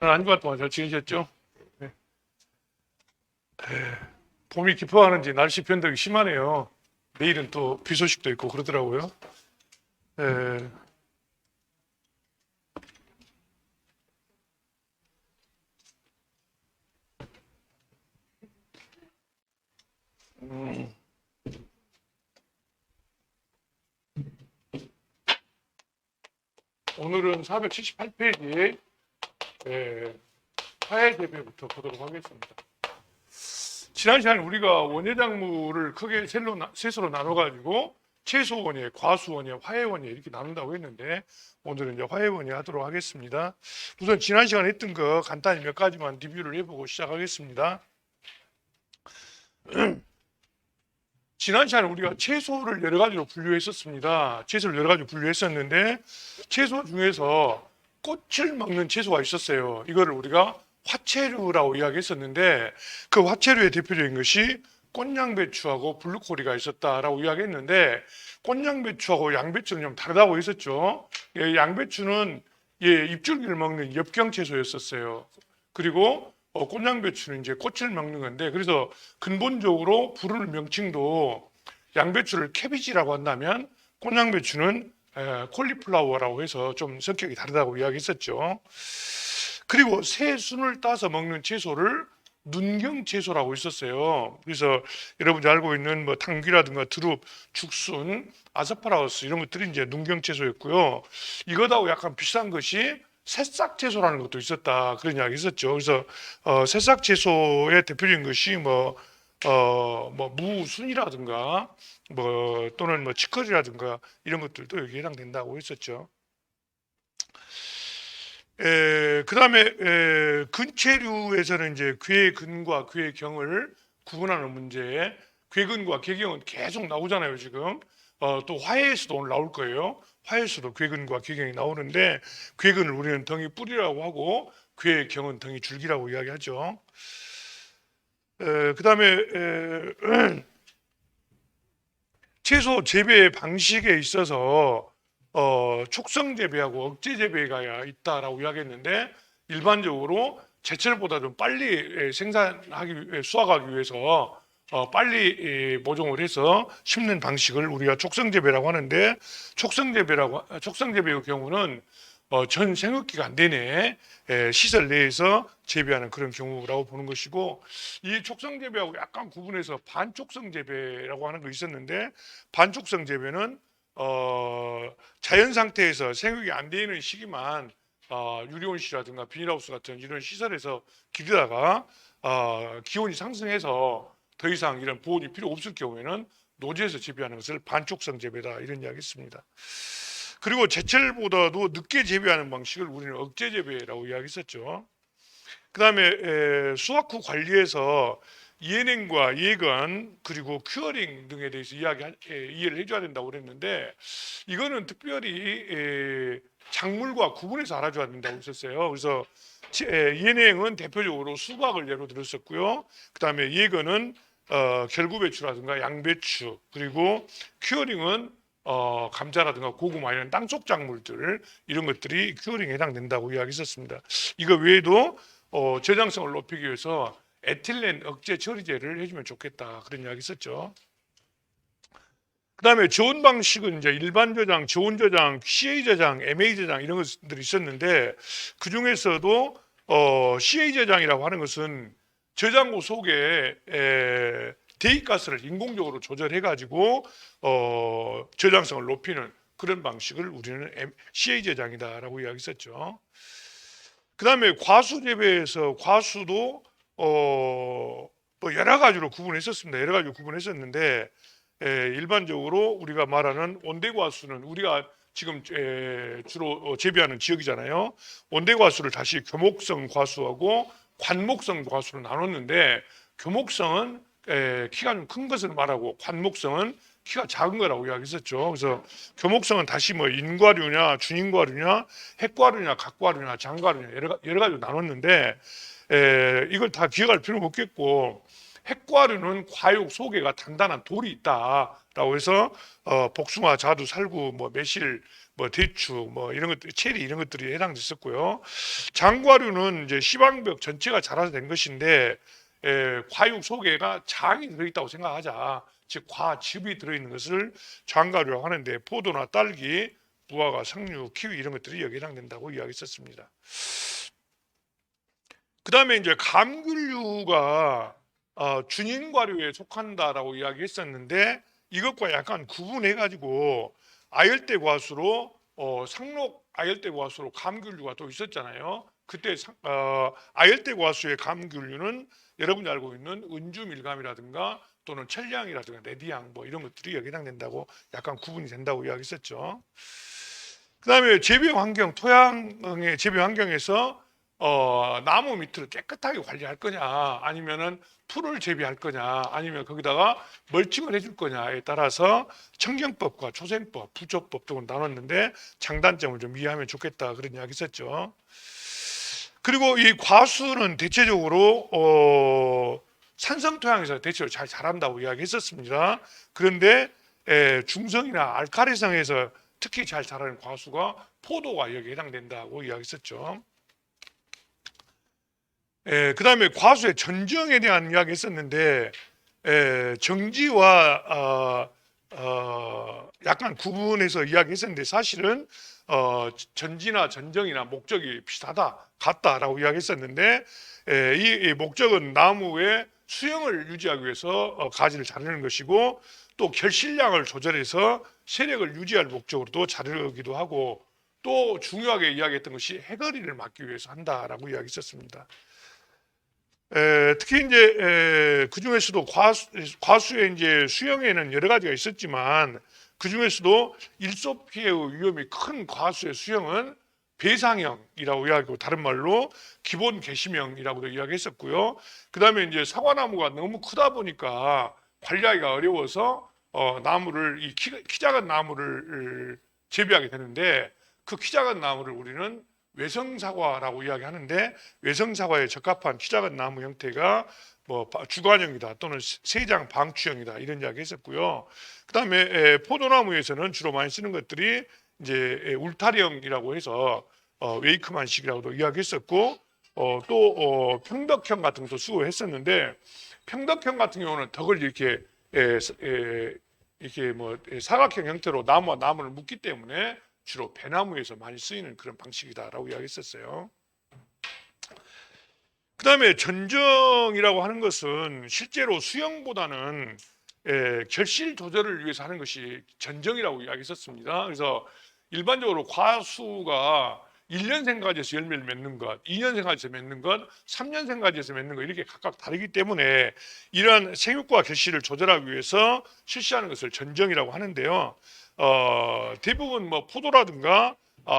한 주간 동안 잘 지내셨죠? 네. 봄이 깊어가는지 날씨 변동이 심하네요. 내일은 또 비 소식도 있고 그러더라고요. 에, 음, 오늘은 478페이지에 화해 대비부터 보도록 하겠습니다. 지난 시간에 우리가 원예작물을 크게 셋으로 나눠가지고 채소원예, 과수원예, 화해원예 이렇게 나눈다고 했는데 오늘은 이제 화해원예 하도록 하겠습니다. 우선 지난 시간에 했던 거 간단히 몇 가지만 리뷰를 해보고 시작하겠습니다. 지난 시간에 우리가 채소를 여러 가지로 분류했었습니다. 채소를 여러 가지로 분류했었는데 채소 중에서 꽃을 먹는 채소가 있었어요. 이거를 우리가 화채류라고 이야기했었는데 그 화채류의 대표적인 것이 꽃양배추하고 블루코리가 있었다라고 이야기했는데 꽃양배추하고 양배추는 좀 다르다고 했었죠. 양배추는 잎줄기를 먹는 엽경 채소였었어요. 그리고 꽃양배추는 이제 꽃을 먹는 건데 그래서 근본적으로 부를 명칭도 양배추를 캐비지라고 한다면 꽃양배추는 콜리플라워라고 해서 좀 성격이 다르다고 이야기했었죠. 그리고 새순을 따서 먹는 채소를 눈경 채소라고 있었어요. 그래서 여러분이 알고 있는 뭐 당귀라든가 두릅, 죽순, 아스파라거스 이런 것들이 이제 눈경 채소였고요. 이거하고 약간 비슷한 것이 새싹 채소라는 것도 있었다 그런 이야기 있었죠. 그래서 새싹 채소의 대표적인 것이 뭐 무순이라든가 뭐 또는 뭐 치커리라든가 이런 것들도 여기 해당된다고 했었죠. 그다음에 근체류에서는 이제 괴근과 괴경을 구분하는 문제, 괴근과 괴경은 계속 나오잖아요 지금. 또 화해에서도 오늘 나올 거예요. 화해에서도 괴근과 괴경이 나오는데 괴근을 우리는 덩이 뿌리라고 하고 괴경은 덩이 줄기라고 이야기하죠. 그다음에 채소 재배 방식에 있어서 촉성 재배하고 억제 재배가 있다라고 이야기했는데 일반적으로 제철보다 좀 빨리 생산하기 수확하기 위해서 빨리 모종을 해서 심는 방식을 우리가 촉성 재배라고 하는데 촉성 재배의 경우는 전 생육 기간 내내 시설 내에서 재배하는 그런 경우라고 보는 것이고 이 촉성 재배하고 약간 구분해서 반촉성 재배라고 하는 거 있었는데 반촉성 재배는 자연 상태에서 생육이 안 되는 시기만 유리온실이라든가 비닐하우스 같은 이런 시설에서 기르다가 기온이 상승해서 더 이상 이런 보온이 필요 없을 경우에는 노지에서 재배하는 것을 반촉성 재배다 이런 이야기 했습니다. 그리고 제철보다도 늦게 재배하는 방식을 우리는 억제 재배라고 이야기했었죠. 그 다음에 수확 후 관리에서 예냉과 예건 그리고 큐어링 등에 대해서 이해를 해줘야 된다고 그랬는데 이거는 특별히 작물과 구분해서 알아줘야 된다고 했었어요. 그래서 예냉은 대표적으로 수박을 예로 들었었고요. 그 다음에 예건은 결구배추라든가 양배추 그리고 큐어링은 감자라든가 고구마 이런 땅속 작물들 이런 것들이 큐어링에 해당된다고 이야기했었습니다. 이거 외에도 저장성을 높이기 위해서 에틸렌 억제 처리제를 해주면 좋겠다 그런 이야기 있었죠. 그 다음에 저온 방식은 이제 일반 저장, 저온 저장, CA 저장, MA 저장 이런 것들이 있었는데 그 중에서도 CA 저장이라고 하는 것은 저장고 속에 대기가스를 인공적으로 조절해 가지고 저장성을 높이는 그런 방식을 우리는 CA 저장이다라고 이야기했었죠. 그 다음에 과수 재배에서 과수도 뭐 여러 가지로 구분했었습니다. 여러 가지로 구분했었는데 일반적으로 우리가 말하는 온대과수는 우리가 지금 주로 재배하는 지역이잖아요. 온대과수를 다시 교목성 과수하고 관목성 과수로 나눴는데 교목성은 키가 좀 큰 것을 말하고 관목성은 키가 작은 거라고 이야기했었죠. 그래서 교목성은 다시 뭐 인과류냐, 준인과류냐, 핵과류냐, 각과류냐, 장과류냐 여러 가지로 나눴는데 이걸 다 기억할 필요는 없겠고 핵과류는 과육 속에가 단단한 돌이 있다라고 해서 복숭아, 자두, 살구, 뭐 매실, 뭐 대추, 뭐 이런 것들, 체리 이런 것들이 해당됐었고요. 장과류는 이제 시방벽 전체가 자라서 된 것인데 과육 속에가 장이 들어있다고 생각하자. 즉 과즙이 들어있는 것을 장과류라고 하는데 포도나 딸기, 무화과, 석류, 키위 이런 것들이 여기에 해당된다고 이야기했었습니다. 그 다음에 이제 감귤류가 준인과류에 속한다라고 이야기했었는데 이것과 약간 구분해가지고 아열대 과수로 상록 아열대 과수로 감귤류가 또 있었잖아요. 그때 아열대 과수의 감귤류는 여러분이 알고 있는 은주밀감이라든가 또는 천리향이라든가 레디향 뭐 이런 것들이 여기에 해당된다고 약간 구분이 된다고 이야기했었죠. 그 다음에 재배 환경, 토양의 재배 환경에서 나무 밑을 깨끗하게 관리할 거냐, 아니면은 풀을 재배할 거냐, 아니면 거기다가 멀칭을 해줄 거냐에 따라서 청경법과 초생법, 부조법 등을 나눴는데 장단점을 좀 이해하면 좋겠다 그런 이야기 있었죠. 그리고 이 과수는 대체적으로 산성 토양에서 대체로 잘 자란다고 이야기했었습니다. 그런데 중성이나 알카리성에서 특히 잘 자라는 과수가 포도가 여기에 해당된다고 이야기했었죠. 그 다음에 과수의 전정에 대한 이야기 했었는데 정지와 약간 구분해서 이야기했었는데 사실은 전지나 전정이나 목적이 비슷하다 같다라고 이야기했었는데 이 목적은 나무의 수영을 유지하기 위해서 가지를 자르는 것이고 또 결실량을 조절해서 세력을 유지할 목적으로도 자르기도 하고 또 중요하게 이야기했던 것이 해거리를 막기 위해서 한다라고 이야기했었습니다. 특히 이제 그 중에서도 과수의 이제 수영에는 여러 가지가 있었지만 그 중에서도 일소 피해의 위험이 큰 과수의 수영은 배상형이라고 이야기하고 다른 말로 기본 개시명이라고도 이야기했었고요. 그 다음에 이제 사과나무가 너무 크다 보니까 관리하기가 어려워서 나무를 이 키 작은 나무를 재배하게 되는데 그 키 작은 나무를 우리는 외성사과라고 이야기하는데 외성사과에 적합한 키 작은 나무 형태가 뭐 주관형이다 또는 세장 방추형이다 이런 이야기 했었고요. 그 다음에 포도나무에서는 주로 많이 쓰는 것들이 이제 울타리형이라고 해서 웨이크만식이라고도 이야기했었고 또 평덕형 같은 것도 쓰고 했었는데 평덕형 같은 경우는 덕을 이렇게 이렇게 뭐 사각형 형태로 나무와 나무를 묶기 때문에 주로 배나무에서 많이 쓰이는 그런 방식이다라고 이야기했었어요. 그 다음에 전정이라고 하는 것은 실제로 수영보다는 결실 조절을 위해서 하는 것이 전정이라고 이야기했었습니다. 그래서 일반적으로 과수가 1년생 가지에서 열매를 맺는 것, 2년생 가지에서 맺는 것, 3년생 가지에서 맺는 것 이렇게 각각 다르기 때문에 이러한 생육과 결실을 조절하기 위해서 실시하는 것을 전정이라고 하는데요. 대부분 뭐 포도라든가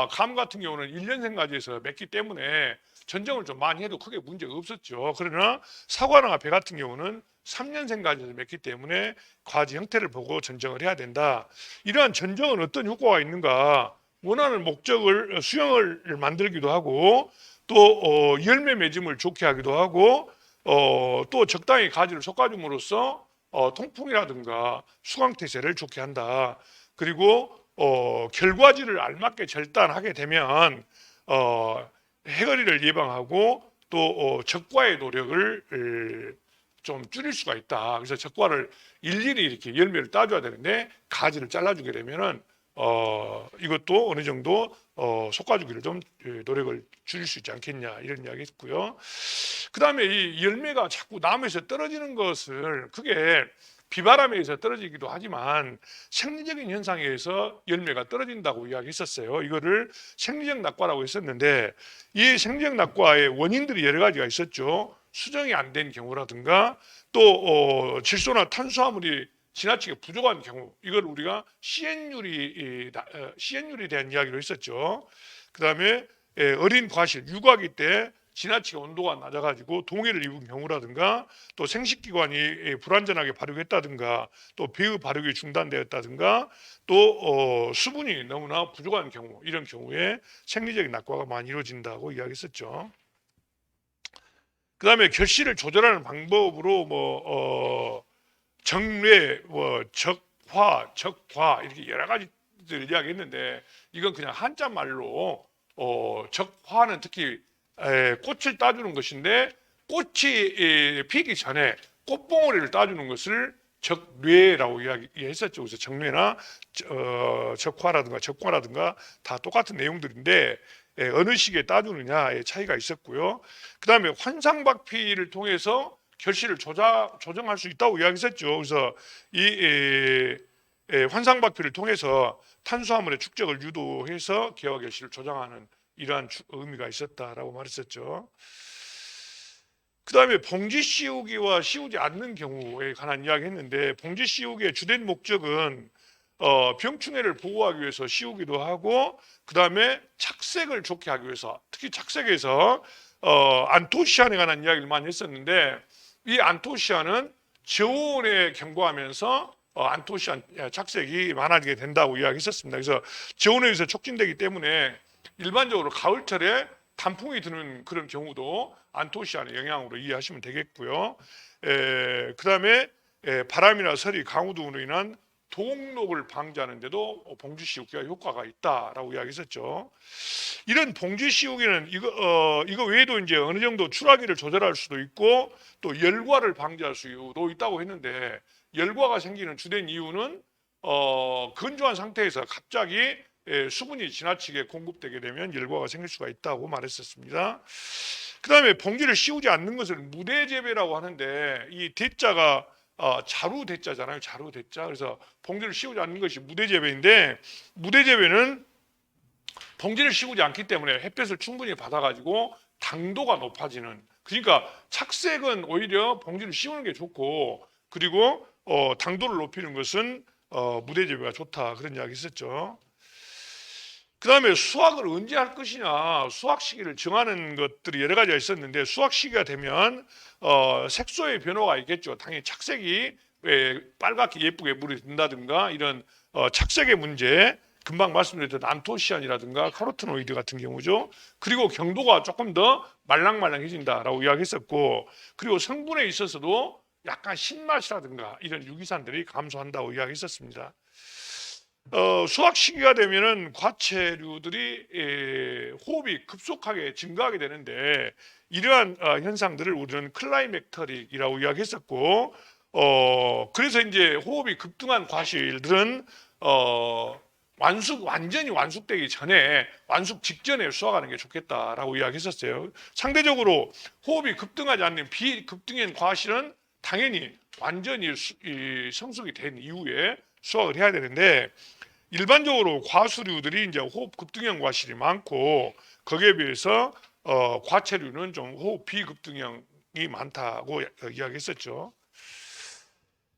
감 같은 경우는 1년생 가지에서 맺기 때문에 전정을 좀 많이 해도 크게 문제가 없었죠. 그러나 사과나 배 같은 경우는 3년생 가지에서 맺기 때문에 과지 형태를 보고 전정을 해야 된다. 이러한 전정은 어떤 효과가 있는가? 원하는 목적을 수영을 만들기도 하고 또 열매 맺음을 좋게 하기도 하고 또 적당히 가지를 솎아줌으로써 통풍이라든가 수강태세를 좋게 한다. 그리고 결과지를 알맞게 절단하게 되면 해거리를 예방하고 또 적과의 노력을 좀 줄일 수가 있다. 그래서 적과를 일일이 이렇게 열매를 따줘야 되는데 가지를 잘라주게 되면은 이것도 어느 정도 솎아주기를 좀 노력을 줄일 수 있지 않겠냐 이런 이야기했고요. 그 다음에 이 열매가 자꾸 나무에서 떨어지는 것을 그게 비바람에 의해서 떨어지기도 하지만 생리적인 현상에 의해서 열매가 떨어진다고 이야기했었어요. 이거를 생리적 낙과라고 했었는데 이 생리적 낙과의 원인들이 여러 가지가 있었죠. 수정이 안 된 경우라든가 또 질소나 탄수화물이 지나치게 부족한 경우 이걸 우리가 CN율에 대한 이야기로 했었죠. 그 다음에 어린 과실 육아기 때 지나치게 온도가 낮아가지고 동해를 입은 경우라든가 또 생식기관이 불완전하게 발육했다든가 또 배의 발육이 중단되었다든가 또 수분이 너무나 부족한 경우 이런 경우에 생리적인 낙과가 많이 이루어진다고 이야기했었죠. 그 다음에 결실을 조절하는 방법으로 정례, 적화 이렇게 여러 가지 것들을 이야기했는데 이건 그냥 한자 말로 적화는 특히 꽃을 따주는 것인데 꽃이 피기 전에 꽃봉오리를 따주는 것을 적뇌라고 이야기했었죠. 그래서 적뇌나 적화라든가 적과라든가 다 똑같은 내용들인데 어느 시기에 따주느냐의 차이가 있었고요. 그 다음에 환상박피를 통해서 결실을 조정할 수 있다고 이야기했었죠. 그래서 이 환상박피를 통해서 탄수화물의 축적을 유도해서 기와 결실을 조정하는 이러한 의미가 있었다라고 말했었죠. 그 다음에 봉지 씌우기와 씌우지 않는 경우에 관한 이야기 했는데, 봉지 씌우기의 주된 목적은 병충해를 보호하기 위해서 씌우기도 하고, 그 다음에 착색을 좋게 하기 위해서, 특히 착색에서 안토시안에 관한 이야기를 많이 했었는데, 이 안토시안은 저온에 경고하면서 안토시안 착색이 많아지게 된다고 이야기했었습니다. 그래서 저온에 의해서 촉진되기 때문에 일반적으로 가을철에 단풍이 드는 그런 경우도 안토시안의 영향으로 이해하시면 되겠고요. 그 다음에 바람이나 서리, 강우 등으로 인한 동록을 방지하는 데도 봉지 씌우기가 효과가 있다라고 이야기했었죠. 이런 봉지 씌우기는 이거 외에도 이제 어느 정도 출하기를 조절할 수도 있고 또 열과를 방지할 수도 있다고 했는데, 열과가 생기는 주된 이유는 건조한 상태에서 갑자기 수분이 지나치게 공급되게 되면 열과가 생길 수가 있다고 말했었습니다. 그 다음에 봉지를 씌우지 않는 것을 무대재배라고 하는데, 이 대자가 자루 대자잖아요. 자루 대자. 그래서 봉지를 씌우지 않는 것이 무대재배인데, 무대재배는 봉지를 씌우지 않기 때문에 햇볕을 충분히 받아가지고 당도가 높아지는, 그러니까 착색은 오히려 봉지를 씌우는 게 좋고, 그리고 당도를 높이는 것은 무대재배가 좋다, 그런 이야기 있었죠. 그 다음에 수확을 언제 할 것이냐, 수확 시기를 정하는 것들이 여러 가지가 있었는데, 수확 시기가 되면 색소의 변화가 있겠죠. 당연히 착색이 빨갛게 예쁘게 물이 든다든가 이런 착색의 문제, 금방 말씀드렸던 안토시안이라든가 카로티노이드 같은 경우죠. 그리고 경도가 조금 더 말랑말랑해진다라고 이야기했었고, 그리고 성분에 있어서도 약간 신맛이라든가 이런 유기산들이 감소한다고 이야기했었습니다. 수확 시기가 되면은 과체류들이 호흡이 급속하게 증가하게 되는데, 이러한 현상들을 우리는 클라이맥터릭이라고 이야기했었고, 그래서 이제 호흡이 급등한 과실들은 완전히 완숙되기 전에, 완숙 직전에 수확하는 게 좋겠다라고 이야기했었어요. 상대적으로 호흡이 급등하지 않는 비급등한 과실은 당연히 완전히 성숙이 된 이후에 수확을 해야 되는데, 일반적으로 과수류들이 이제 호흡 급등형 과실이 많고, 거기에 비해서 과체류는 좀 호흡 비급등형이 많다고 이야기했었죠.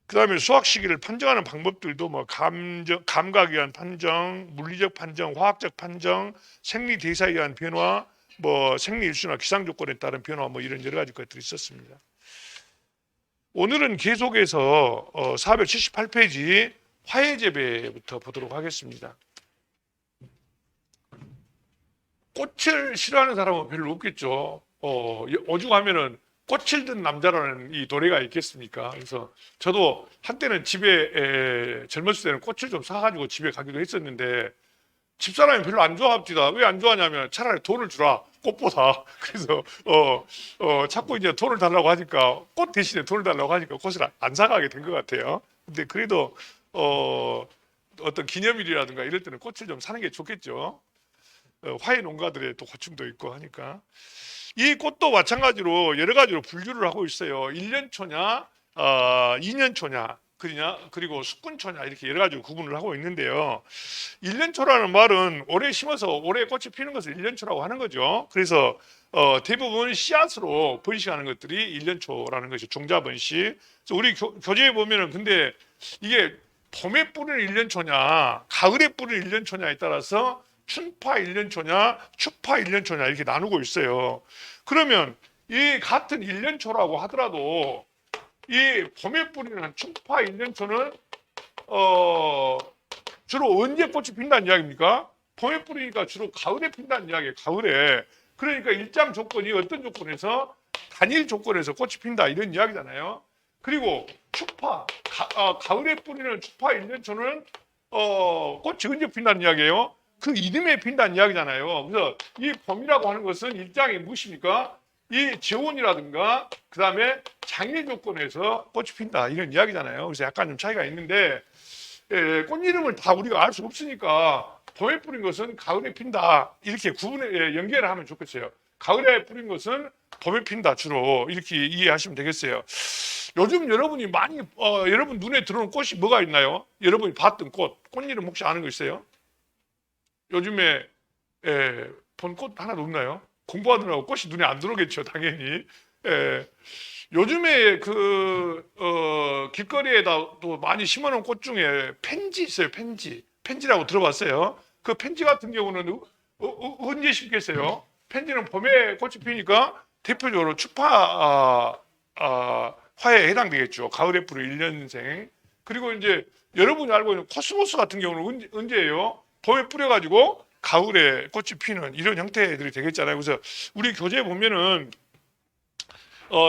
그 다음에 수확 시기를 판정하는 방법들도 뭐 감각에 의한 판정, 물리적 판정, 화학적 판정, 생리 대사에 의한 변화, 뭐 생리 일수나 기상 조건에 따른 변화, 뭐 이런 여러 가지 것들이 있었습니다. 오늘은 계속해서 478페이지 화해재배부터 보도록 하겠습니다. 꽃을 싫어하는 사람은 별로 없겠죠. 오죽하면은 꽃을 든 남자라는 이 노래가 있겠습니까? 그래서 저도 한때는 집에 젊었을 때는 꽃을 좀 사가지고 집에 가기도 했었는데, 집사람이 별로 안 좋아합니다. 왜 안 좋아하냐면 차라리 돈을 주라, 꽃보다. 그래서 자꾸 이제 돈을 달라고 하니까, 꽃 대신에 돈을 달라고 하니까 꽃을 안 사가게 된 것 같아요. 근데 그래도 어떤 기념일이라든가 이럴 때는 꽃을 좀 사는 게 좋겠죠. 화훼 농가들의 또 고충도 있고 하니까. 이 꽃도 마찬가지로 여러 가지로 분류를 하고 있어요. 1년초냐, 2년초냐, 그리고 숙군초냐, 이렇게 여러 가지로 구분을 하고 있는데요. 1년초라는 말은 올해 심어서 올해 꽃이 피는 것을 1년초라고 하는 거죠. 그래서 대부분 씨앗으로 번식하는 것들이 1년초라는 것이 종자번식. 그래서 우리 교재에 보면은 근데 이게 봄에 뿌리는 1년초냐, 가을에 뿌리는 1년초냐에 따라서 춘파 1년초냐, 추파 1년초냐 이렇게 나누고 있어요. 그러면 이 같은 1년초라고 하더라도 이 봄에 뿌리는 춘파 1년초는 주로 언제 꽃이 핀다는 이야기입니까? 봄에 뿌리니까 주로 가을에 핀다는 이야기예요. 가을에. 그러니까 일정 조건이 어떤 조건에서, 단일 조건에서 꽃이 핀다 이런 이야기잖아요. 그리고 추파, 가을에 뿌리는 추파 1년초는 꽃이 언제 핀다는 이야기예요? 그 이듬해 핀다는 이야기잖아요. 그래서 이 봄이라고 하는 것은 일장이 무엇입니까? 이 지온이라든가 그 다음에 장애 조건에서 꽃이 핀다 이런 이야기잖아요. 그래서 약간 좀 차이가 있는데 꽃 이름을 다 우리가 알 수 없으니까 봄에 뿌린 것은 가을에 핀다 이렇게 구분해 연결을 하면 좋겠어요. 가을에 뿌린 것은 봄에 핀다 주로 이렇게 이해하시면 되겠어요. 요즘 여러분이 많이 여러분 눈에 들어오는 꽃이 뭐가 있나요? 여러분이 봤던 꽃 이름 혹시 아는 거 있어요? 요즘에 본 꽃 하나도 없나요? 공부하느라고 꽃이 눈에 안 들어오겠죠, 당연히. 요즘에 길거리에다 또 많이 심어놓은 꽃 중에 펜지 있어요, 펜지. 펜지라고 들어봤어요. 그 펜지 같은 경우는 언제 심겠어요? 펜지는 봄에 꽃이 피니까 대표적으로 화에 해당되겠죠. 가을에 뿌리 1년생. 그리고 이제 여러분이 알고 있는 코스모스 같은 경우는 언제예요? 봄에 뿌려가지고 가을에 꽃이 피는 이런 형태들이 되겠잖아요. 그래서 우리 교재에 보면은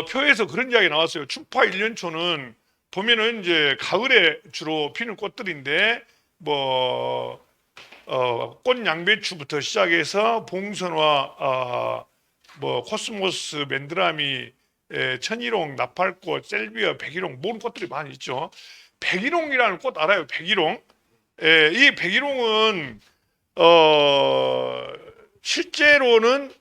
표에서 그런 이야기 나왔어요. 충파 1년초는 보면은 이제 가을에 주로 피는 꽃들인데 꽃 양배추부터 시작해서 봉선화, 코스모스, 맨드라미, 천일홍, 나팔꽃, 셀비아, 백일홍 모든 꽃들이 많이 있죠. 백일홍이라는 꽃 알아요? 백일홍. 이 백일홍은 실제로는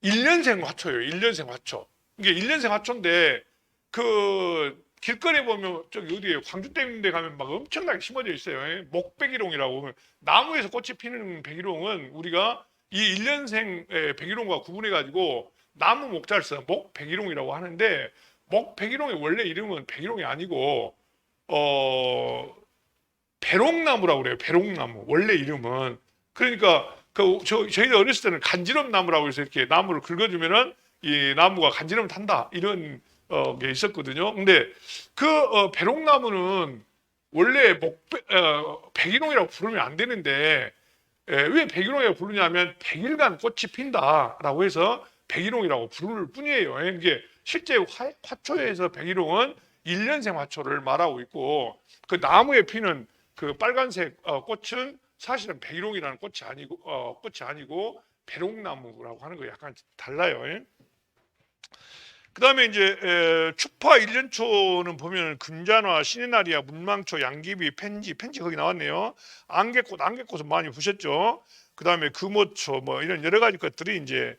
1년생 화초예요. 1년생 화초. 이게 1년생 화초인데 그 길거리에 보면 저기 어디에 광주댐인데 가면 막 엄청나게 심어져 있어요. 목백일홍이라고. 나무에서 꽃이 피는 백일홍은 우리가 이 1년생 백일홍과 구분해 가지고 나무 목자를 써 목백일홍이라고 하는데 목백일홍의 원래 이름은 백일홍이 아니고 배롱나무라고 그래요. 배롱나무. 원래 이름은. 그러니까 저희들 어렸을 때는 간지럼 나무라고 해서 이렇게 나무를 긁어주면은 이 나무가 간지럼 탄다. 이런 게 있었거든요. 근데 배롱나무는 원래 백일홍이라고 부르면 안 되는데 왜 백일홍이라고 부르냐면 100일간 꽃이 핀다라고 해서 백일홍이라고 부를 뿐이에요. 이게 실제 화초에서 백일홍은 1년생 화초를 말하고 있고 그 나무에 피는 그 빨간색 꽃은 사실은 백일홍이라는 꽃이 아니고 배롱나무라고 하는 거 약간 달라요. 그 다음에 이제 추파 1년초는 보면 금잔화, 시네나리아, 문망초, 양귀비, 펜지 거기 나왔네요. 안개꽃은 많이 보셨죠. 그 다음에 금오초 뭐 이런 여러 가지 것들이 이제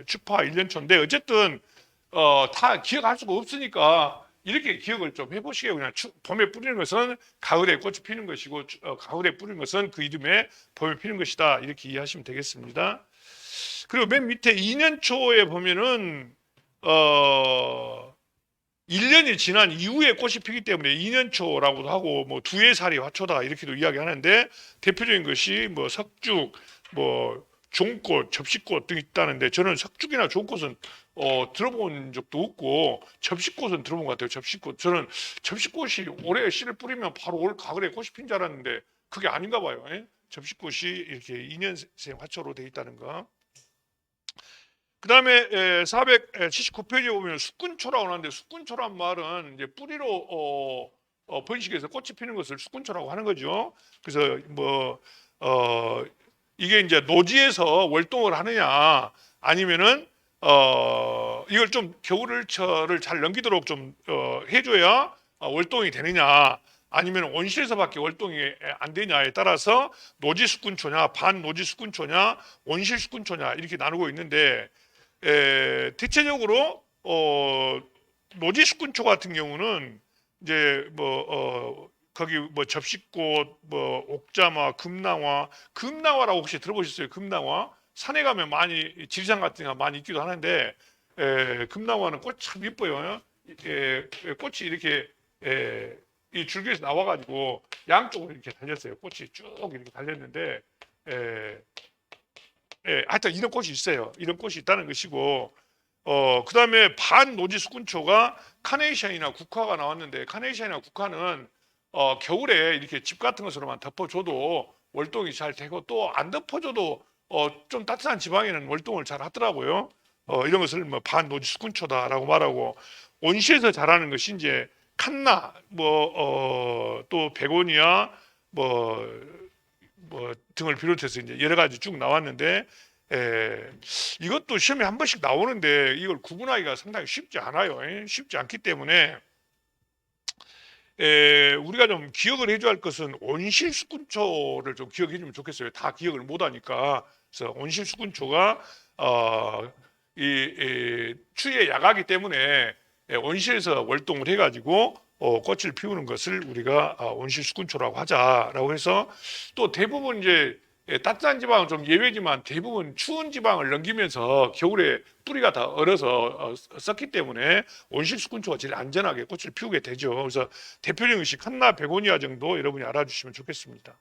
추파 1년초인데 어쨌든 다 기억할 수가 없으니까 이렇게 기억을 좀 해보시게 그냥 봄에 뿌리는 것은 가을에 꽃이 피는 것이고 가을에 뿌리는 것은 그 이듬해 봄에 피는 것이다 이렇게 이해하시면 되겠습니다. 그리고 맨 밑에 2년 초에 보면은 1년이 지난 이후에 꽃이 피기 때문에 2년 초라고도 하고 뭐 두해 살이 화초다 이렇게도 이야기하는데 대표적인 것이 뭐 석죽, 뭐 종꽃, 접시꽃 등 있다는데 저는 석죽이나 종꽃은 들어본 적도 없고 접시꽃은 들어본 것 같아요. 접시꽃. 저는 접시꽃이 올해 씨를 뿌리면 바로 올 가을에 꽃이 핀 줄 알았는데 그게 아닌가 봐요. 접시꽃이 이렇게 2년생 화초로 되어 있다는 거. 그 다음에 479페이지에 보면 숙군초라고 하는데 숙군초란 말은 이제 뿌리로 번식해서 꽃이 피는 것을 숙군초라고 하는 거죠. 그래서 이게 이제 노지에서 월동을 하느냐 아니면은 이걸 좀 겨울철을 잘 넘기도록 좀 해줘야 월동이 되느냐 아니면 온실에서밖에 월동이 안 되냐에 따라서 노지 숙군초냐 반노지 숙군초냐 온실 숙군초냐 이렇게 나누고 있는데 대체적으로 노지 숙군초 같은 경우는 이제 거기 접시꽃, 옥자마, 금나와라고 혹시 들어보셨어요? 금나와 산에 가면 많이 지리산 같은 데 많이 있기도 하는데 금나와는 꽃이 참 이뻐요. 꽃이 이렇게 이 줄기에서 나와가지고 양쪽으로 이렇게 달렸어요. 꽃이 쭉 이렇게 달렸는데 하여튼 이런 꽃이 있어요. 이런 꽃이 있다는 것이고 그 다음에 반노지 숙군초가 카네이션이나 국화가 나왔는데 카네이션이나 국화는 겨울에 이렇게 집 같은 것으로만 덮어줘도 월동이 잘 되고 또 안 덮어줘도 좀 따뜻한 지방에는 월동을 잘 하더라고요. 이런 것을 반노지 숙군초다라고 말하고 온실에서 자라는 것이 이제 칸나, 또 베고니아, 등을 비롯해서 이제 여러 가지 쭉 나왔는데, 이것도 시험에 한 번씩 나오는데 이걸 구분하기가 상당히 쉽지 않아요. 쉽지 않기 때문에 우리가 좀 기억을 해줘야 할 것은 온실수군초를 좀 기억해 주면 좋겠어요. 다 기억을 못하니까. 그래서 온실수군초가 추위에 약하기 때문에 온실에서 월동을 해가지고 꽃을 피우는 것을 우리가 온실수군초라고 하자라고 해서, 또 대부분 이제 따뜻한 지방은 좀 예외지만 대부분 추운 지방을 넘기면서 겨울에 뿌리가 다 얼어서 썩기 때문에 온실수군초가 제일 안전하게 꽃을 피우게 되죠. 그래서 대표적인 것이 칸나 베고니아 정도 여러분이 알아주시면 좋겠습니다.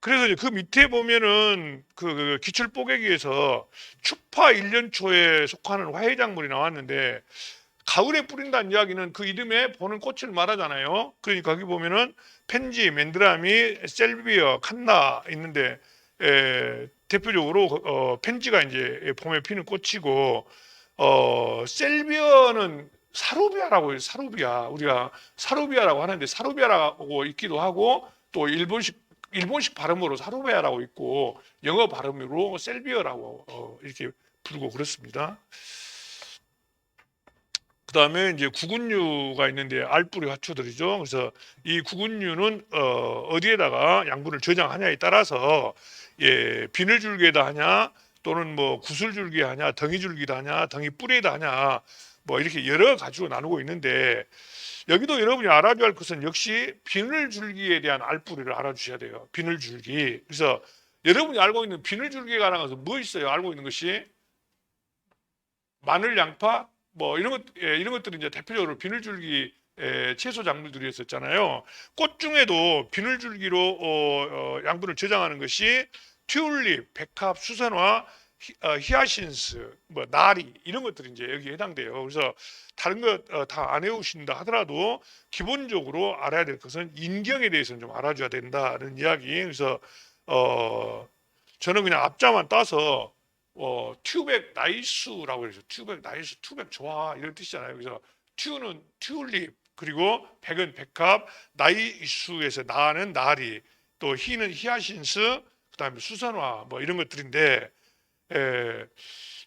그래서 이제 그 밑에 보면은 그 기출 뽀개기에서 추파 1년초에 속하는 화해작물이 나왔는데, 가을에 뿌린다는 이야기는 그 이름에 보는 꽃을 말하잖아요. 그러니까 거기 보면은 펜지, 맨드라미, 셀비어, 칸나 있는데, 대표적으로 펜지가 이제 봄에 피는 꽃이고, 셀비어는 사루비아라고 해요. 사루비아. 우리가 사루비아라고 하는데 사루비아라고 있기도 하고, 또 일본식 발음으로 사루비아라고 있고, 영어 발음으로 셀비어라고 이렇게 부르고 그렇습니다. 그 다음에 이제 구근류가 있는데 알뿌리 화초들이죠. 그래서 이 구근류는 어디에다가 양분을 저장하냐에 따라서 비늘줄기에다 하냐, 또는 뭐 구슬줄기에 하냐, 덩이줄기에다 하냐, 덩이 뿌리에다 하냐, 뭐 이렇게 여러 가지로 나누고 있는데, 여기도 여러분이 알아줘야 할 것은 역시 비늘줄기에 대한 알뿌리를 알아주셔야 돼요. 비늘줄기. 그래서 여러분이 알고 있는 비늘줄기에 관한 것은 뭐 있어요? 알고 있는 것이 마늘, 양파, 뭐 이런 것들이 이제 대표적으로 비늘줄기 채소 작물들이 있었잖아요. 꽃 중에도 비늘줄기로 양분을 저장하는 것이 튤립, 백합, 수선화, 히아신스, 뭐 나리 이런 것들이 이제 여기에 해당돼요. 그래서 다른 것 다 안 외우신다 하더라도 기본적으로 알아야 될 것은 인경에 대해서는 좀 알아줘야 된다는 이야기. 그래서 저는 그냥 앞자만 따서 튜백 나이스라고 그러죠. 튜백 나이스, 튜백 좋아 이런 뜻이잖아요. 그래서 튜는 튤립, 그리고 백은 백합, 나이스에서 나는 나리, 또 히는 히아신스, 그다음에 수선화 뭐 이런 것들인데,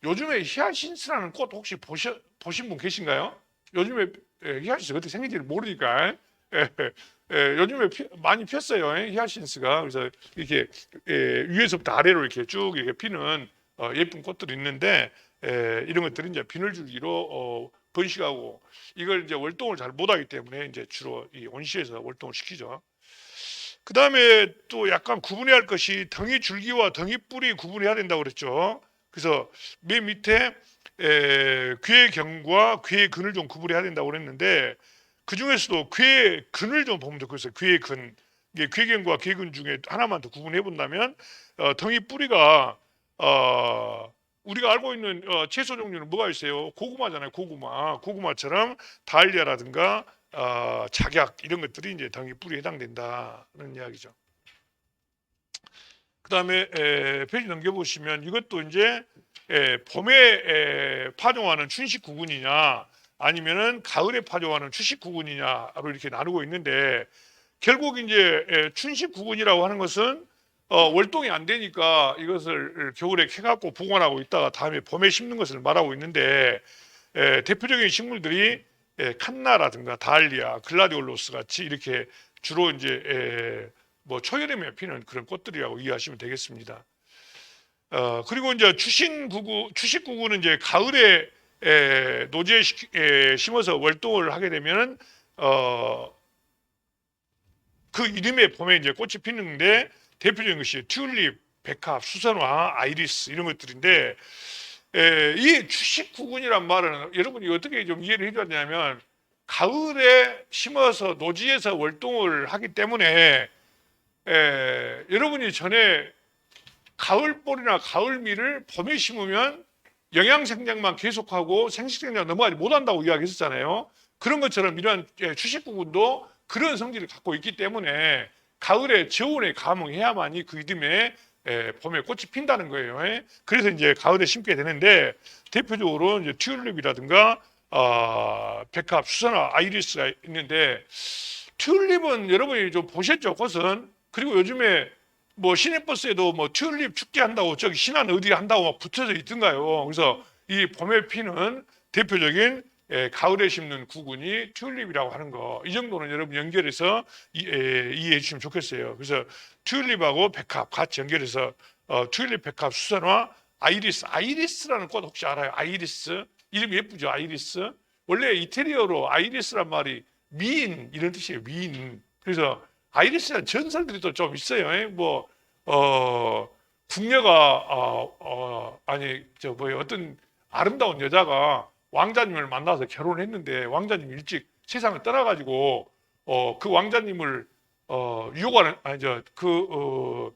요즘에 히아신스라는 꽃 혹시 보신 분 계신가요? 요즘에 히아신스 어떻게 생긴지를 모르니까 요즘에 많이 폈어요. 히아신스가. 그래서 이렇게 위에서부터 아래로 이렇게 쭉 이렇게 피는 예쁜 꽃들이 있는데, 이런 것들이 이제 비늘줄기로 번식하고, 이걸 이제 월동을 잘 못하기 때문에 이제 주로 이 온실에서 월동을 시키죠. 그 다음에 또 약간 구분해야 할 것이 덩이 줄기와 덩이 뿌리 구분해야 된다고 그랬죠. 그래서 맨 밑에 괴 경과 괴 근을 좀 구분해야 된다고 그랬는데, 그 중에서도 괴 근을 좀 보면 좋겠어요. 괴 근. 이게 괴경과 괴근 중에 하나만 더 구분해 본다면, 덩이 뿌리가 우리가 알고 있는 채소 종류는 뭐가 있어요? 고구마잖아요. 고구마처럼 달리아라든가 작약 이런 것들이 이제 덩이 뿌리에 해당된다는 이야기죠. 그 다음에 페이지 넘겨보시면 이것도 이제 봄에 파종하는 춘식 구근이냐, 아니면은 가을에 파종하는 추식 구근이냐로 이렇게 나누고 있는데, 결국 이제 춘식 구근이라고 하는 것은 월동이 안 되니까 이것을 겨울에 캐갖고 보관하고 있다가 다음에 봄에 심는 것을 말하고 있는데, 대표적인 식물들이 칸나라든가 다알리아, 글라디올로스 같이 이렇게 주로 이제 뭐 초여름에 피는 그런 꽃들이라고 이해하시면 되겠습니다. 그리고 이제 추식구구는 이제 가을에 노지에 심어서 월동을 하게 되면은 그 이름에 봄에 이제 꽃이 피는데, 대표적인 것이 튤립, 백합, 수선화, 아이리스 이런 것들인데, 이 추식구군이란 말은 여러분이 어떻게 좀 이해를 해줘야 되냐면, 가을에 심어서 노지에서 월동을 하기 때문에 여러분이 전에 가을볼이나 가을미를 봄에 심으면 영양생장만 계속하고 생식생장 넘어가지 못한다고 이야기했었잖아요. 그런 것처럼 이러한 추식구군도 그런 성질을 갖고 있기 때문에 가을에 저온에 감응해야만이 그 이듬해 봄에 꽃이 핀다는 거예요. 그래서 이제 가을에 심게 되는데, 대표적으로 이제 튤립이라든가 백합, 수선화, 아이리스가 있는데 튤립은 여러분이 좀 보셨죠? 그것은 그리고 요즘에 뭐 시내버스에도 뭐 튤립 축제 한다고 저기 신안 어디 한다고 막 붙여져 있던가요. 그래서 이 봄에 피는 대표적인 가을에 심는 구근이 튤립이라고 하는 거. 이 정도는 여러분 연결해서 이해해 주시면 좋겠어요. 그래서 튤립하고 백합 같이 연결해서 튤립, 백합, 수선화, 아이리스. 아이리스라는 꽃 혹시 알아요? 아이리스. 이름 예쁘죠? 아이리스. 원래 이태리어로 아이리스란 말이 미인 이런 뜻이에요. 미인. 그래서 아이리스라는 전설들이 또 좀 있어요. 뭐 궁녀가 아니 저 뭐예요? 어떤 아름다운 여자가 왕자님을 만나서 결혼했는데 왕자님 일찍 세상을 떠나가지고 그 왕자님을 유혹하는 아니 저그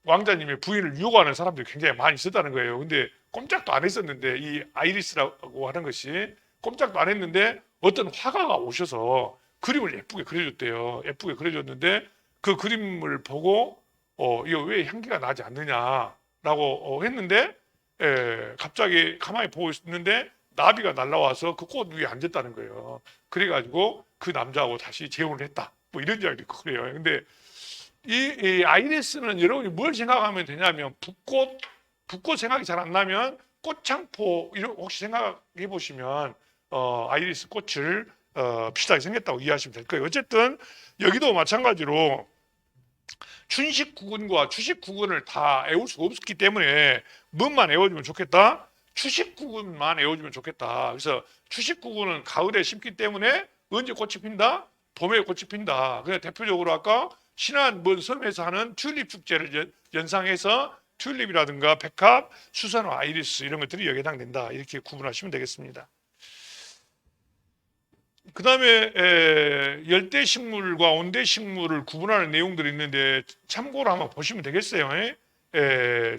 왕자님의 부인을 유혹하는 사람들이 굉장히 많이 있었다는 거예요. 근데 꼼짝도 안 했었는데 이 아이리스라고 하는 것이 꼼짝도 안 했는데 어떤 화가가 오셔서 그림을 예쁘게 그려줬대요. 예쁘게 그려줬는데 그 그림을 보고 이거 왜 향기가 나지 않느냐라고 했는데 갑자기 가만히 보고 있는데 나비가 날라와서 그 꽃 위에 앉았다는 거예요. 그래가지고 그 남자하고 다시 재혼을 했다. 뭐 이런 이야기도 있고 그래요. 근데 이 아이리스는 여러분이 뭘 생각하면 되냐면 붓꽃 생각이 잘 안 나면 꽃창포 이런 혹시 생각해 보시면 아이리스 꽃을 비슷하게 생겼다고 이해하시면 될 거예요. 어쨌든 여기도 마찬가지로 춘식구근과 추식구근을 다 외울 수가 없기 때문에 뭔만 외워주면 좋겠다. 추식구근만 외워주면 좋겠다. 그래서 추식구근은 가을에 심기 때문에 언제 꽃이 핀다? 봄에 꽃이 핀다. 그냥 대표적으로 아까 신안 먼 섬에서 하는 튤립 축제를 연상해서 튤립이라든가 백합, 수선화, 아이리스 이런 것들이 여기에 해당된다. 이렇게 구분하시면 되겠습니다. 그 다음에 열대식물과 온대식물을 구분하는 내용들이 있는데 참고로 한번 보시면 되겠어요.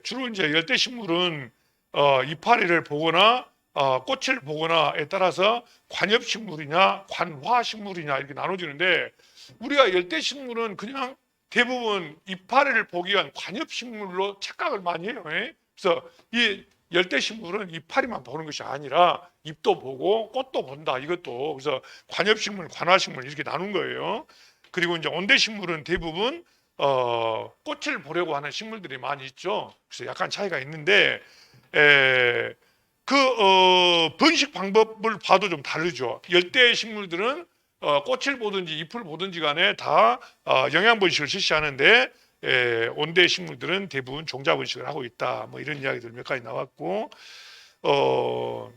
주로 이제 열대식물은 이파리를 보거나 꽃을 보거나에 따라서 관엽식물이냐 관화식물이냐 이렇게 나눠지는데 우리가 열대식물은 그냥 대부분 이파리를 보기 위한 관엽식물로 착각을 많이 해요. 그래서 이 열대식물은 이파리만 보는 것이 아니라 잎도 보고 꽃도 본다. 이것도 그래서 관엽식물, 관화식물 이렇게 나눈 거예요. 그리고 이제 온대식물은 대부분 꽃을 보려고 하는 식물들이 많이 있죠. 그래서 약간 차이가 있는데 번식 방법을 봐도 좀 다르죠. 열대 식물들은 꽃을 보든지 잎을 보든지 간에 다 영양 번식을 실시하는데 온대 식물들은 대부분 종자 번식을 하고 있다. 뭐 이런 이야기들 몇 가지 나왔고 또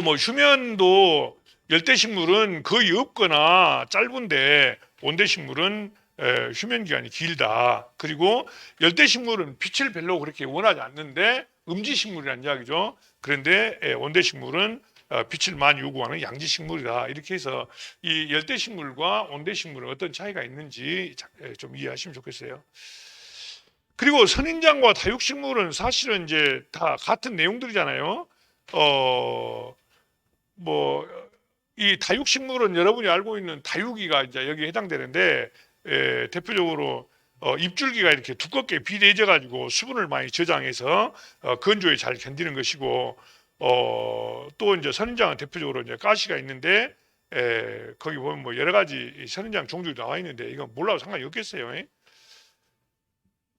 뭐 휴면도 열대 식물은 거의 없거나 짧은데 온대 식물은 휴면 기간이 길다. 그리고 열대 식물은 빛을 별로 그렇게 원하지 않는데 음지 식물이라는 이야기죠. 그런데 온대 식물은 빛을 많이 요구하는 양지 식물이다. 이렇게 해서 이 열대 식물과 온대 식물은 어떤 차이가 있는지 좀 이해하시면 좋겠어요. 그리고 선인장과 다육식물은 사실은 이제 다 같은 내용들이잖아요. 뭐 이 다육식물은 여러분이 알고 있는 다육이가 이제 여기에 해당되는데 대표적으로 잎줄기가 이렇게 두껍게 비대해져 가지고 수분을 많이 저장해서 건조에 잘 견디는 것이고 또 이제 선인장은 대표적으로 이제 가시가 있는데 거기 보면 뭐 여러 가지 선인장 종류가 나와 있는데 이건 몰라도 상관이 없겠어요.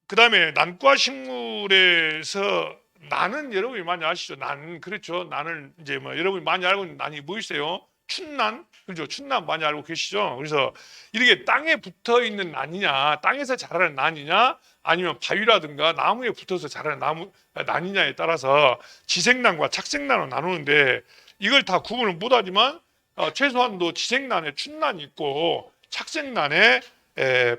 그 다음에 난과 식물에서 난은 여러분이 많이 아시죠? 난 그렇죠. 난을 이제 뭐 여러분이 많이 알고 있는 난이 뭐 있어요? 춘난 그렇죠. 춘난 많이 알고 계시죠? 그래서 이렇게 땅에 붙어 있는 난이냐, 땅에서 자라는 난이냐, 아니면 바위라든가 나무에 붙어서 자라는 난이냐에 따라서 지생난과 착생난으로 나누는데 이걸 다 구분을 못하지만 최소한도 지생난에 춘난이 있고 착생난에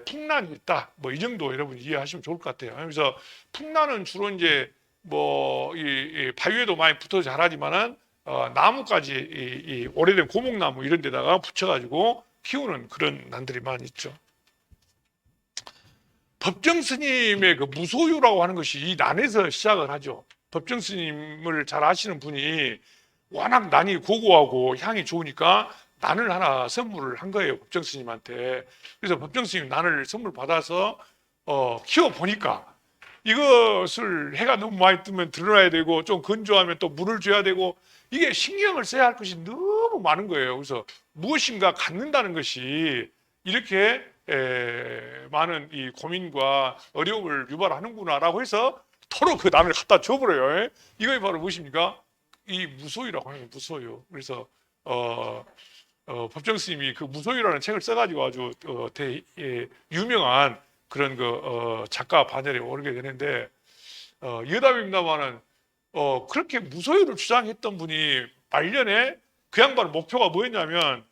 풍란이 있다. 뭐 이 정도 여러분 이해하시면 좋을 것 같아요. 그래서 풍란은 주로 이제 뭐 이 바위에도 많이 붙어 자라지만은 나무까지 이 오래된 고목나무 이런 데다가 붙여가지고 키우는 그런 난들이 많이 있죠. 법정 스님의 그 무소유라고 하는 것이 이 난에서 시작을 하죠. 법정 스님을 잘 아시는 분이 워낙 난이 고고하고 향이 좋으니까 난을 하나 선물을 한 거예요. 법정 스님한테. 그래서 법정 스님이 난을 선물 받아서 키워 보니까 이것을 해가 너무 많이 뜨면 드러나야 되고 좀 건조하면 또 물을 줘야 되고 이게 신경을 써야 할 것이 너무 많은 거예요. 그래서 무엇인가 갖는다는 것이 이렇게 많은 이 고민과 어려움을 유발하는구나라고 해서 토로 그 남을 갖다 줘버려요. 이거 바로 무엇입니까? 이 무소유라고 하는 거예요. 무소유. 그래서 법정 스님이 그 무소유라는 책을 써가지고 아주 유명한 그런 그 작가 반열에 오르게 되는데 여담입니다만은 그렇게 무소유를 주장했던 분이 말년에 그 양반의 목표가 뭐였냐면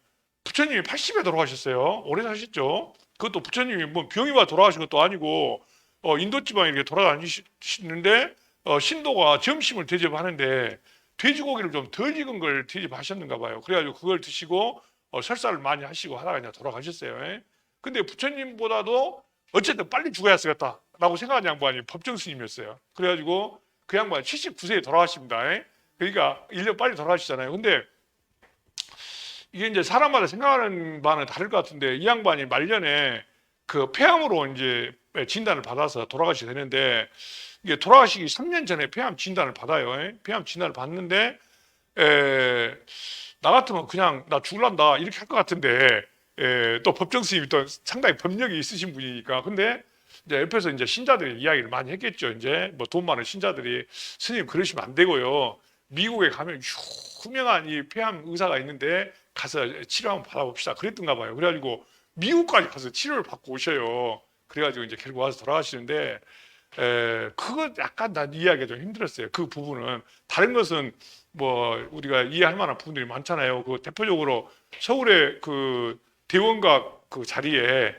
부처님이 80에 돌아가셨어요. 오래 사셨죠. 그것도 부처님이 뭐 병이 와 돌아가신 것도 아니고 인도 지방에 이렇게 돌아다니시는데 신도가 점심을 대접하는데 돼지고기를 좀 덜 익은 걸 대접하셨는가 봐요. 그래가지고 그걸 드시고 설사를 많이 하시고 하다가 그냥 돌아가셨어요. 예. 근데 부처님보다도 어쨌든 빨리 죽어야 쓰겠다라고 생각한 양반이 법정 스님이었어요. 그래가지고 그 양반이 79세에 돌아가십니다. 예. 그러니까 1년 빨리 돌아가시잖아요. 근데 이게 이제 사람마다 생각하는 바는 다를 것 같은데 이 양반이 말년에 그 폐암으로 이제 진단을 받아서 돌아가시게 되는데 이게 돌아가시기 3년 전에 폐암 진단을 받아요. 예. 폐암 진단을 받는데 나 같으면 그냥 나 죽을란다 이렇게 할 것 같은데 또 법정 스님이 또 상당히 법력이 있으신 분이니까 근데 이제 옆에서 이제 신자들이 이야기를 많이 했겠죠. 이제 뭐 돈 많은 신자들이 스님 그러시면 안 되고요. 미국에 가면 유명한 이 폐암 의사가 있는데 가서 치료 한번 받아봅시다. 그랬던가 봐요. 그래가지고 미국까지 가서 치료를 받고 오셔요. 그래가지고 이제 결국 와서 돌아가시는데 그거 약간 난 이해하기가 좀 힘들었어요. 그 부분은 다른 것은 뭐 우리가 이해할 만한 부분들이 많잖아요. 그 대표적으로 서울의 그 대원각 그 자리에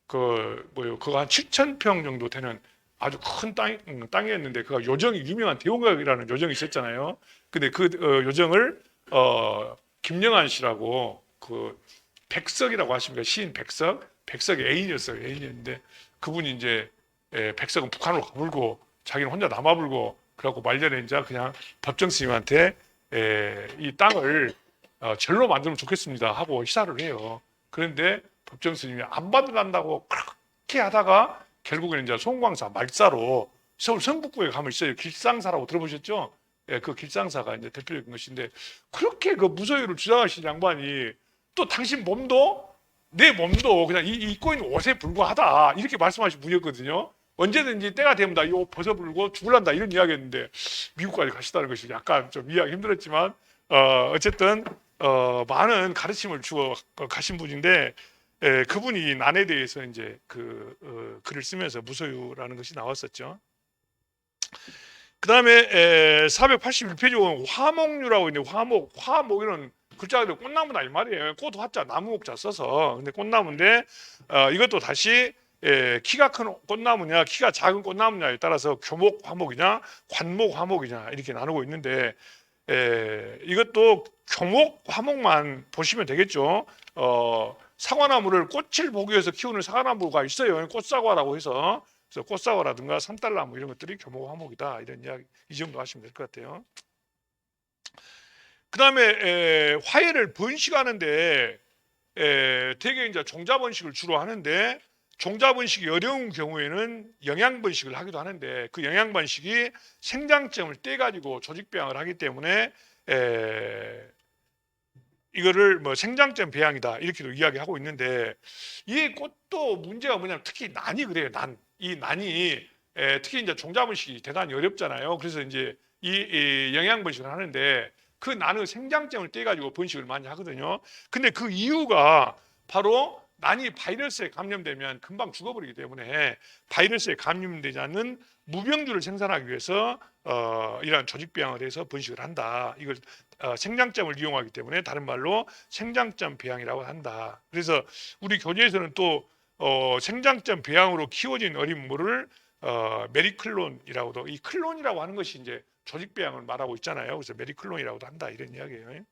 그거 한 7,000평 정도 되는 아주 큰 땅이었는데 그가 요정이 유명한 대원각이라는 요정이 있었잖아요. 근데 그 요정을 김영한 씨라고 그 백석이라고 하십니까? 시인 백석의 애인이었어요. 애인이었는데 그분이 이제 백석은 북한으로 가불고 자기는 혼자 남아불고 그래갖고 말년에 이제 그냥 법정 스님한테 이 땅을 절로 만들면 좋겠습니다 하고 희사를 해요. 그런데 법정 스님이 안 받으란다고 그렇게 하다가 결국에는 이제 송광사 말사로 서울 성북구에 가면 있어요. 길상사라고 들어보셨죠? 그 길상사가 이제 대표적인 것인데 그렇게 그 무소유를 주장하신 양반이 또 당신 몸도 내 몸도 그냥 입고 있는 옷에 불과하다 이렇게 말씀하신 분이었거든요. 언제든지 때가 되면 다 이거 벗어불고 죽을란다 이런 이야기였는데 미국까지 가시다는 것이 약간 좀 이해하기 힘들었지만 어쨌든 많은 가르침을 주어 가신 분인데 그분이 난에 대해서 이제 그 글을 쓰면서 무소유라는 것이 나왔었죠. 그 다음에 481페이지 보면 화목류라고 있는데 화목이는 글자가 꽃나무다 이 말이에요. 꽃 화자 나무 목자 써서 근데 꽃나무인데 이것도 다시 키가 큰 꽃나무냐 키가 작은 꽃나무냐에 따라서 교목 화목이냐 관목 화목이냐 이렇게 나누고 있는데 이것도 교목 화목만 보시면 되겠죠. 사과나무를 꽃을 보기 위해서 키우는 사과나무가 있어요. 꽃사과라고 해서 그래서 꽃사과라든가 산딸나무 이런 것들이 교목 화목이다 이런 이야기 이 정도 하시면 될 것 같아요. 그 다음에 화해를 번식하는데 대개 이제 종자 번식을 주로 하는데 종자 번식이 어려운 경우에는 영양 번식을 하기도 하는데 그 영양 번식이 생장점을 떼 가지고 조직 배양을 하기 때문에 이거를 뭐 생장점 배양이다 이렇게도 이야기하고 있는데 이 꽃도 문제가 뭐냐면 특히 난이 그래요. 이 난이 특히 이제 종자 번식이 대단히 어렵잖아요. 그래서 이제 이 영양 번식을 하는데 그 난의 생장점을 떼 가지고 번식을 많이 하거든요. 근데 그 이유가 바로 난이 바이러스에 감염되면 금방 죽어버리기 때문에 바이러스에 감염되지 않는 무병주를 생산하기 위해서 이러한 조직배양을 해서 번식을 한다. 이걸 생장점을 이용하기 때문에 다른 말로 생장점 배양이라고 한다. 그래서 우리 교재에서는 또 생장점 배양으로 키워진 어린 물을 메리클론이라고도 이 클론이라고 하는 것이 이제 조직배양을 말하고 있잖아요. 그래서 메리클론이라고도 한다 이런 이야기예요.